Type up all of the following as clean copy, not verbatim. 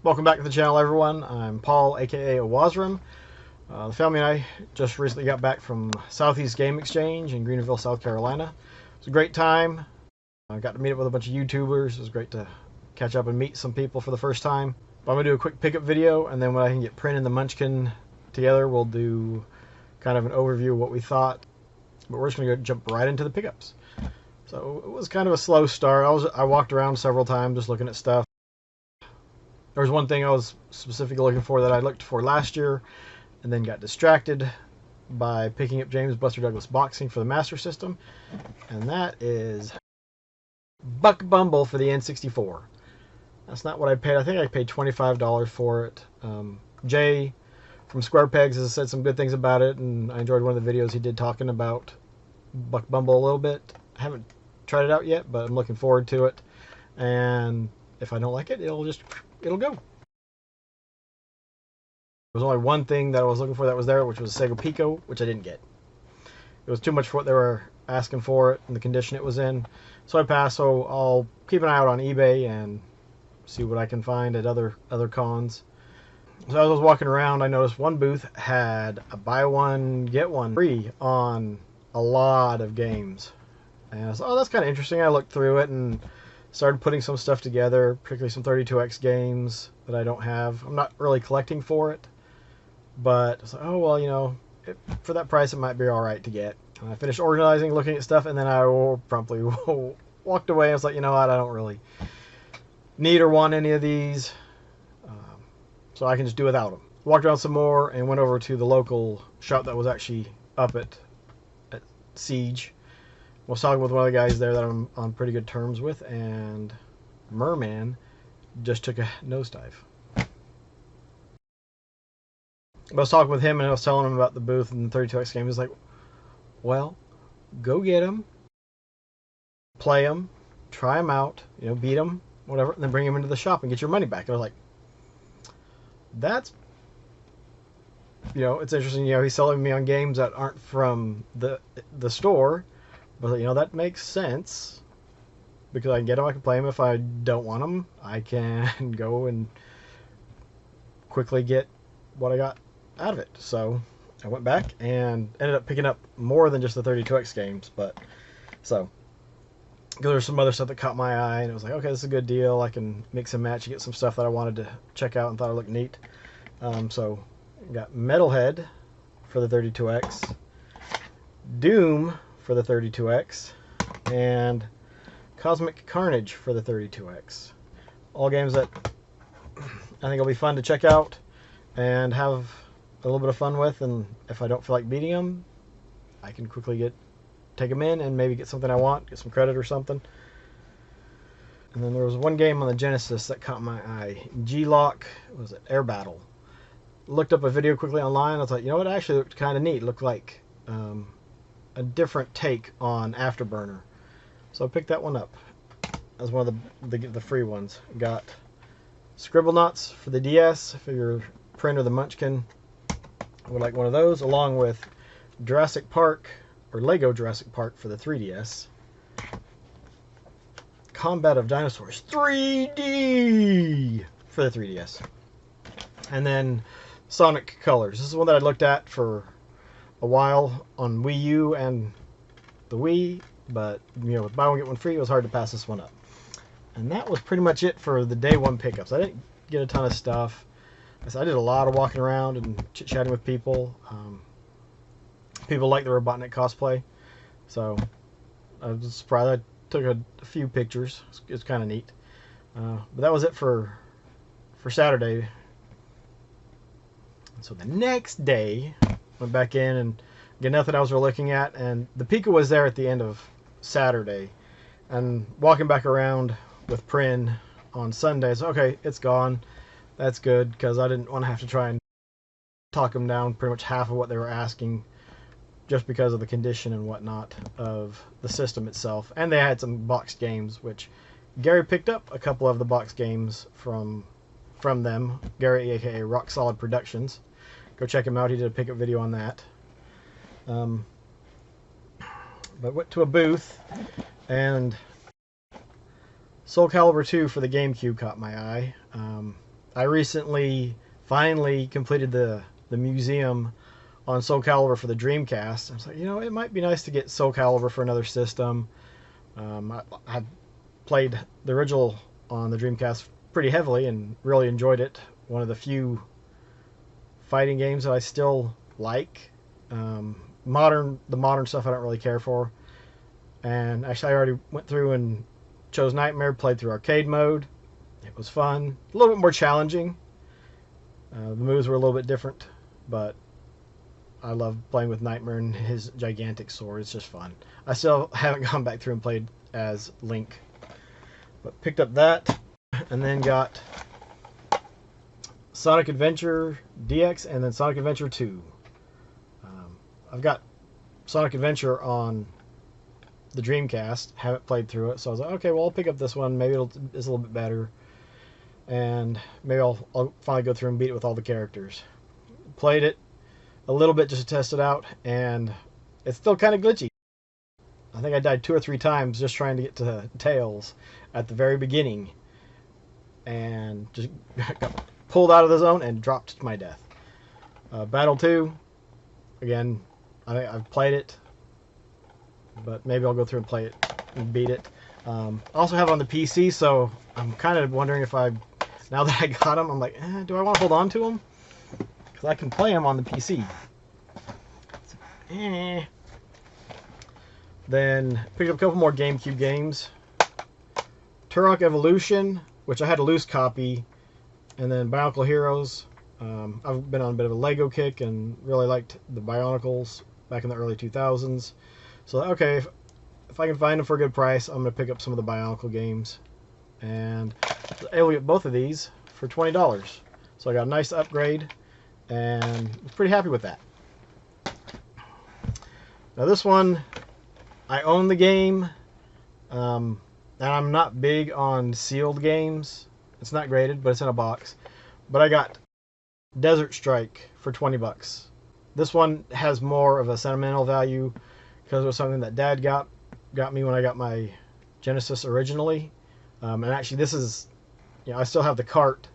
Welcome back to the channel, everyone. I'm Paul, aka Owazram. The family and I just recently got back from Southeast Game Exchange in Greenville, South Carolina. It was a great time. I got to meet up with a bunch of YouTubers. It was great to catch up and meet some people for the first time. But I'm going to do a quick pickup video, and then when I can get Prin and the Munchkin together, we'll do kind of an overview of what we thought. But we're just going to jump right into the pickups. So it was kind of a slow start. I walked around several times just looking at stuff. There was one thing I was specifically looking for that I looked for last year and then got distracted by picking up James Buster Douglas Boxing for the Master System, and that is Buck Bumble for the N64. That's not what I paid. I think I paid $25 for it. Jay from Square Pegs has said some good things about it, and I enjoyed one of the videos he did talking about Buck Bumble a little bit. I haven't tried it out yet, but I'm looking forward to it, and if I don't like it, it'll go. There was only one thing that I was looking for that was there, which was Sega Pico, which I didn't get. It was too much for what they were asking for it and the condition it was in, so I passed. So I'll keep an eye out on eBay and see what I can find at other cons. So as I was walking around, I noticed one booth had a buy one get one free on a lot of games, and I was, oh, that's kind of interesting. I looked through it and started putting some stuff together, particularly some 32X games that I don't have. I'm not really collecting for it, but I was like, oh, well, you know, for that price it might be alright to get. And I finished organizing, looking at stuff, and then I promptly walked away. I was like, you know what, I don't really need or want any of these, so I can just do without them. Walked around some more and went over to the local shop that was actually up at SEGE. I was talking with one of the guys there that I'm on pretty good terms with, and Merman just took a nosedive. I was talking with him and I was telling him about the booth and the 32X game. He's like, well, go get them, play them, try them out, you know, beat them, whatever, and then bring them into the shop and get your money back. And I was like, that's, you know, it's interesting. You know, he's selling me on games that aren't from the store. But, you know, that makes sense, because I can get them, I can play them. If I don't want them, I can go and quickly get what I got out of it. So I went back and ended up picking up more than just the 32X games. But so, because there's some other stuff that caught my eye, and it was like, okay, this is a good deal. I can mix and match and get some stuff that I wanted to check out and thought it looked neat. So I got Metalhead for the 32X, Doom for the 32X, and Cosmic Carnage for the 32X. All games that I think will be fun to check out and have a little bit of fun with, and if I don't feel like beating them, I can quickly take them in and maybe get something I want, get some credit or something. And then there was one game on the Genesis that caught my eye. G-Lock, what was it? Air Battle. Looked up a video quickly online. I was like, you know what, it actually looked kind of neat. It looked like a different take on Afterburner, so I picked that one up as one of the free ones. Got Scribblenauts for the DS. If you're Prin or the Munchkin would like one of those, along with Jurassic Park or Lego Jurassic Park for the 3DS. Combat of Dinosaurs 3D for the 3DS, and then Sonic Colors. This is one that I looked at for a while on Wii U and the Wii, but you know, with buy one get one free, it was hard to pass this one up. And that was pretty much it for the day one pickups. I didn't get a ton of stuff. I did a lot of walking around and chit-chatting with people. People like the Robotnik cosplay, so I was surprised. I took a few pictures. It's kind of neat. But that was it for Saturday. So the next day, went back in and get nothing else we're looking at, and the Pika was there at the end of Saturday, and walking back around with Prin on Sundays, okay, it's gone. That's good, because I didn't want to have to try and talk them down pretty much half of what they were asking, just because of the condition and whatnot of the system itself. And they had some boxed games, which Gary picked up a couple of the boxed games from them. Gary, aka Rock Solid Productions. Go check him out. He did a pickup video on that. But went to a booth, and Soul Calibur 2 for the GameCube caught my eye. I recently finally completed the museum on Soul Calibur for the Dreamcast. I was like, it might be nice to get Soul Calibur for another system. I played the original on the Dreamcast pretty heavily and really enjoyed it. One of the few fighting games that I still like. The modern stuff I don't really care for. And actually, I already went through and chose Nightmare, played through arcade mode. It was fun, a little bit more challenging. The moves were a little bit different, but I love playing with Nightmare and his gigantic sword. It's just fun. I still haven't gone back through and played as Link, but picked up that, and then got Sonic Adventure DX and then Sonic Adventure 2. I've got Sonic Adventure on the Dreamcast, haven't played through it, so I was like, okay, well, I'll pick up this one. Maybe it's a little bit better, and maybe I'll finally go through and beat it with all the characters. Played it a little bit just to test it out, and it's still kind of glitchy. I think I died 2 or 3 times just trying to get to Tails at the very beginning, and just got pulled out of the zone and dropped to my death. Battle 2, again, I've played it, but maybe I'll go through and play it and beat it. I also have it on the PC, so I'm kind of wondering if now that I got them, I'm like, do I want to hold on to them? Because I can play them on the PC. Then picked up a couple more GameCube games. Turok Evolution, which I had a loose copy, and then Bionicle Heroes. I've been on a bit of a Lego kick and really liked the Bionicles back in the early 2000s. So, okay, if I can find them for a good price, I'm going to pick up some of the Bionicle games. And I was able to get both of these for $20. So I got a nice upgrade, and I'm pretty happy with that. Now this one, I own the game, and I'm not big on sealed games. It's not graded, but it's in a box. But I got Desert Strike for 20 bucks. This one has more of a sentimental value because it was something that Dad got me when I got my Genesis originally. And actually, this is, I still have the cart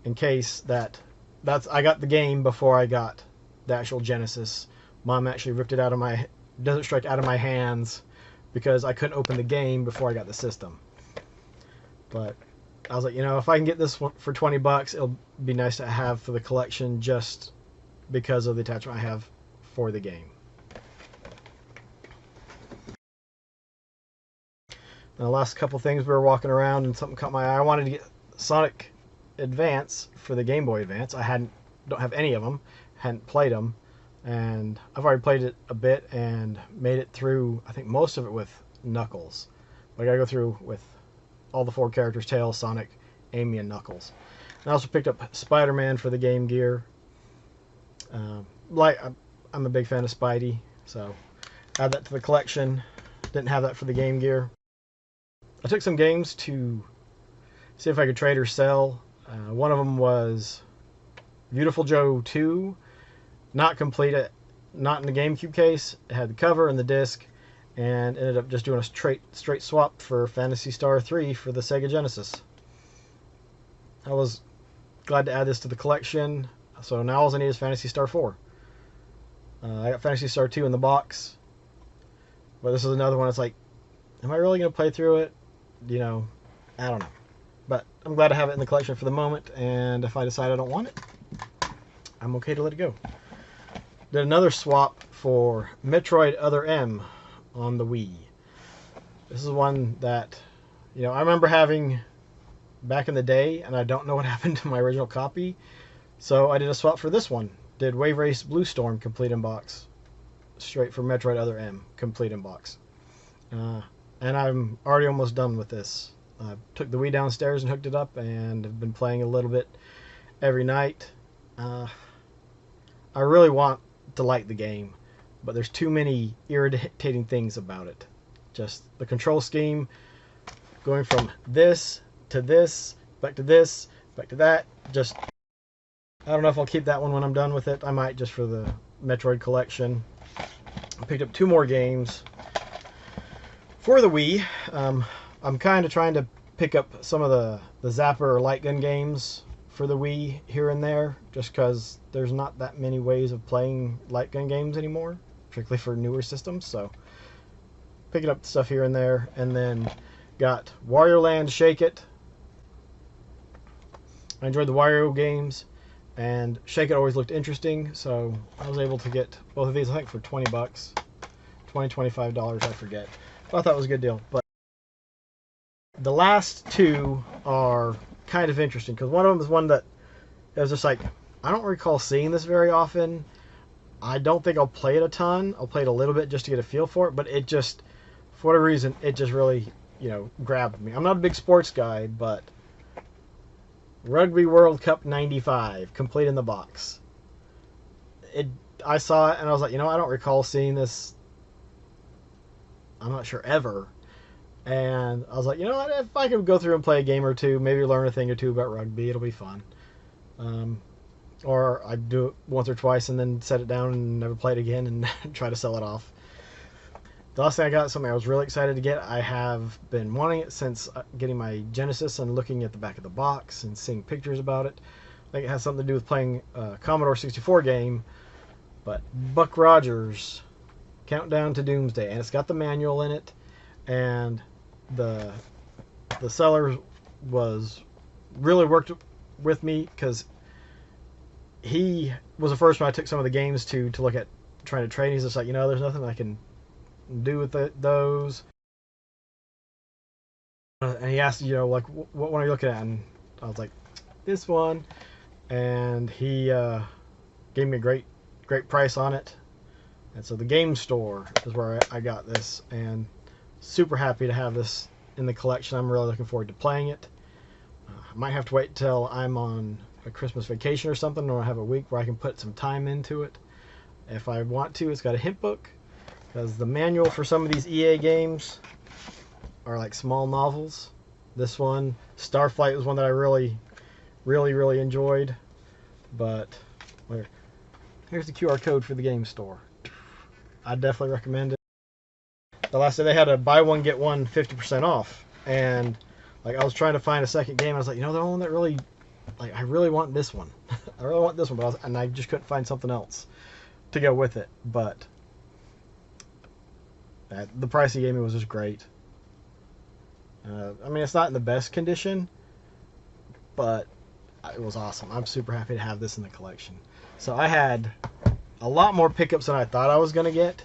in case I got the game before I got the actual Genesis. Mom actually ripped it out of my Desert Strike out of my hands because I couldn't open the game before I got the system. But I was like, if I can get this one for 20 bucks, it'll be nice to have for the collection just because of the attachment I have for the game. And the last couple things, we were walking around and something caught my eye. I wanted to get Sonic Advance for the Game Boy Advance. Don't have any of them, hadn't played them, and I've already played it a bit and made it through, I think, most of it with Knuckles. But I gotta go through with all the 4 characters: Tails, Sonic, Amy, and Knuckles. And I also picked up Spider-Man for the Game Gear. I'm a big fan of Spidey, so add that to the collection. Didn't have that for the Game Gear. I took some games to see if I could trade or sell. One of them was Beautiful Joe 2, not complete, not in the GameCube case. It had the cover and the disc, and ended up just doing a straight swap for Phantasy Star 3 for the Sega Genesis. I was glad to add this to the collection, so now all I need is Phantasy Star 4. I got Phantasy Star 2 in the box, but this is another one that's like, am I really going to play through it? I don't know. But I'm glad to have it in the collection for the moment, and if I decide I don't want it, I'm okay to let it go. Did another swap for Metroid Other M on the Wii. This is one that, I remember having back in the day, and I don't know what happened to my original copy, so I did a swap for this one. Did Wave Race Blue Storm complete in box, straight for Metroid Other M complete in box. And I'm already almost done with this. I took the Wii downstairs and hooked it up, and have been playing a little bit every night. I really want to like the game, but there's too many irritating things about it. Just the control scheme, going from this to this, back to this, back to that. Just, I don't know if I'll keep that one when I'm done with it. I might just for the Metroid collection. I picked up 2 more games for the Wii. I'm kind of trying to pick up some of the Zapper or Light Gun games for the Wii here and there, just because there's not that many ways of playing light gun games anymore, particularly for newer systems. So picking up stuff here and there, and then got Wario Land Shake It. I enjoyed the Wario games, and Shake It always looked interesting, so I was able to get both of these, I think, for $20, $25, I forget. But I thought it was a good deal. But the last two are kind of interesting, because one of them is one that it was just like, I don't recall seeing this very often. I don't think I'll play it a ton. I'll play it a little bit just to get a feel for it, but it just, for whatever reason, it just really, grabbed me. I'm not a big sports guy, but Rugby World Cup 95, complete in the box. I saw it and I was like, I don't recall seeing this, I'm not sure, ever. And I was like, if I could go through and play a game or two, maybe learn a thing or two about rugby, it'll be fun. Or I'd do it once or twice and then set it down and never play it again and try to sell it off. The last thing I got is something I was really excited to get. I have been wanting it since getting my Genesis and looking at the back of the box and seeing pictures about it. I think it has something to do with playing a Commodore 64 game, but Buck Rogers, Countdown to Doomsday, and it's got the manual in it, and the seller was really worked with me because he was the first one I took some of the games to look at trying to trade. He's just like, there's nothing I can do with those. And he asked, like, what one are you looking at? And I was like, this one. And he gave me a great price on it. And so the game store is where I got this, and super happy to have this in the collection. I'm really looking forward to playing it. I might have to wait till I'm on a Christmas vacation or something, or I have a week where I can put some time into it. If I want to, it's got a hint book, because the manual for some of these EA games are like small novels. This one, Starflight, was one that I really enjoyed. But here's the QR code for the game store. I definitely recommend it. The last day they had a buy one get one 50% off, and like I was trying to find a second game. I was like, the only one that really, like, I really want this one. I really want this one, but and I just couldn't find something else to go with it. But the price he gave me was just great. I mean, it's not in the best condition, but it was awesome. I'm super happy to have this in the collection. So I had a lot more pickups than I thought I was going to get.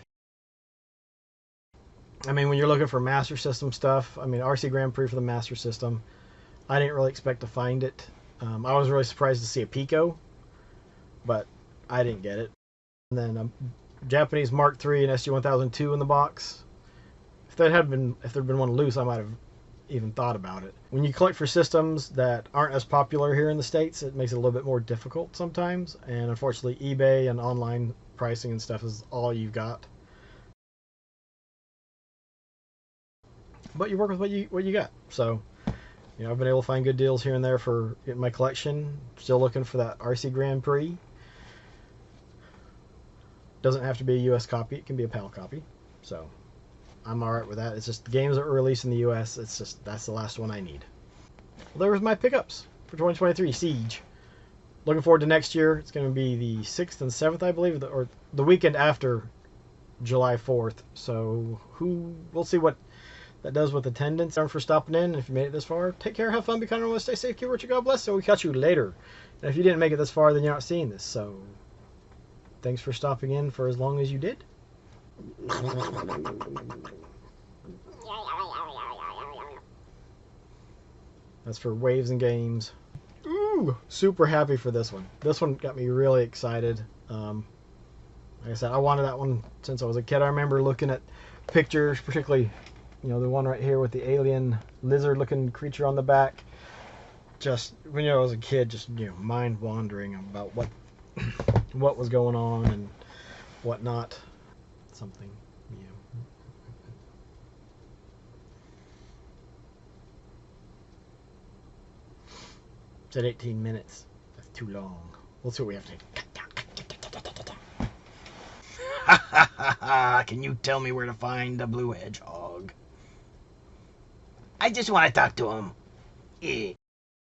I mean, when you're looking for Master System stuff, I mean, RC Grand Prix for the Master System, I didn't really expect to find it. I was really surprised to see a Pico, but I didn't get it. And then Japanese Mark III and SG-1002 in the box. If there'd been one loose, I might have even thought about it. When you collect for systems that aren't as popular here in the States, it makes it a little bit more difficult sometimes. And unfortunately, eBay and online pricing and stuff is all you've got. But you work with what you got. So, I've been able to find good deals here and there for my collection. Still looking for that RC Grand Prix. Doesn't have to be a US copy. It can be a PAL copy. So, I'm alright with that. It's just the games that were released in the US. It's just, that's the last one I need. Well, there was my pickups for 2023 Siege. Looking forward to next year. It's going to be the 6th and 7th, I believe, or the weekend after July 4th. So, we'll see what that does with attendance. Thanks for stopping in. If you made it this far, take care, have fun, be kind, and stay safe, keep watching, God bless. So we catch you later. And if you didn't make it this far, then you're not seeing this. So thanks for stopping in for as long as you did. That's for Waves and Games. Ooh, super happy for this one. This one got me really excited. Like I said, I wanted that one since I was a kid. I remember looking at pictures, particularly the one right here with the alien lizard-looking creature on the back. Just when I was a kid, just mind wandering about what was going on and whatnot. Something, It's at 18 minutes. That's too long. We'll see what we have to. Can you tell me where to find the blue hedgehog? I just want to talk to him.